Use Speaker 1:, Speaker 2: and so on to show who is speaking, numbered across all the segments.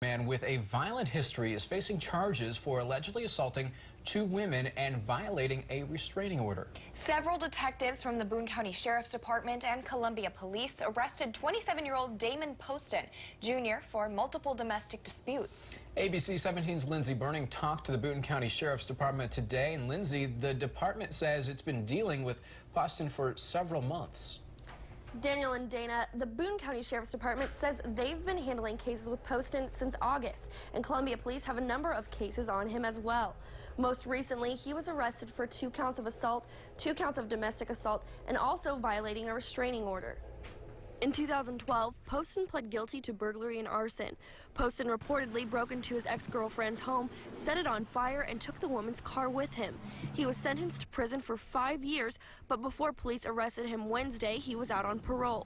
Speaker 1: Man with a violent history is facing charges for allegedly assaulting two women and violating a restraining order.
Speaker 2: Several detectives from the Boone County Sheriff's Department and Columbia Police arrested 27-year-old Damon Poston Jr. for multiple domestic disputes.
Speaker 1: ABC 17's Lindsay Burning talked to the Boone County Sheriff's Department today, and Lindsay, the department says it's been dealing with Poston for several months.
Speaker 3: Daniel and Dana, the Boone County Sheriff's Department says they've been handling cases with Poston since August, and Columbia Police have a number of cases on him as well. Most recently, he was arrested for 2 counts of assault, 2 counts of domestic assault, and also violating a restraining order. In 2012, Poston pled guilty to burglary and arson. Poston reportedly broke into his ex-girlfriend's home, set it on fire, and took the woman's car with him. He was sentenced to prison for 5 years, but before police arrested him Wednesday, he was out on parole.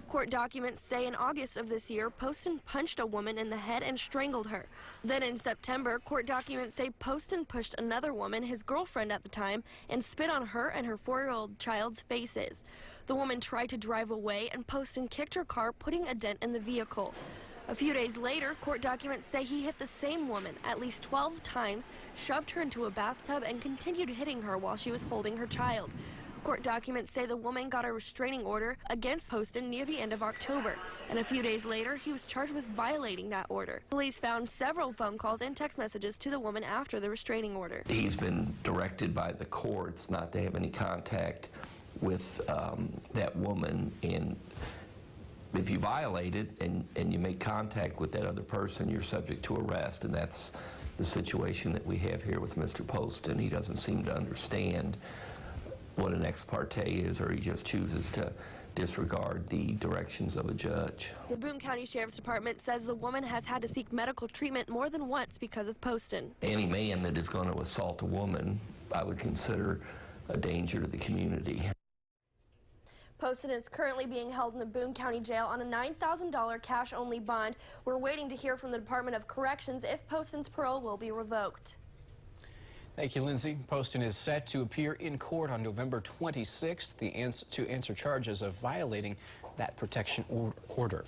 Speaker 3: Court documents say in August of this year, Poston punched a woman in the head and strangled her. Then in September, court documents say Poston pushed another woman, his girlfriend at the time, and spit on her and her 4-year-old child's faces. The woman tried to drive away, and Poston kicked her car, putting a dent in the vehicle. A few days later, court documents say he hit the same woman at least 12 times, shoved her into a bathtub, and continued hitting her while she was holding her child. Court documents say the woman got a restraining order against Poston near the end of October, and a few days later, he was charged with violating that order. Police found several phone calls and text messages to the woman after the restraining order.
Speaker 4: He's been directed by the courts not to have any contact with that woman, and if you violate it and you make contact with that other person, you're subject to arrest, and that's the situation that we have here with Mr. Poston. He doesn't seem to understand what an ex parte is, or he just chooses to disregard the directions of a judge.
Speaker 3: The Boone County Sheriff's Department says the woman has had to seek medical treatment more than once because of Poston.
Speaker 4: Any man that is going to assault a woman, I would consider a danger to the community.
Speaker 3: Poston is currently being held in the Boone County Jail on a $9,000 cash-only bond. We're waiting to hear from the Department of Corrections if Poston's parole will be revoked.
Speaker 1: Thank you, Lindsay. Poston is set to appear in court on November 26th to answer charges of violating that protection order.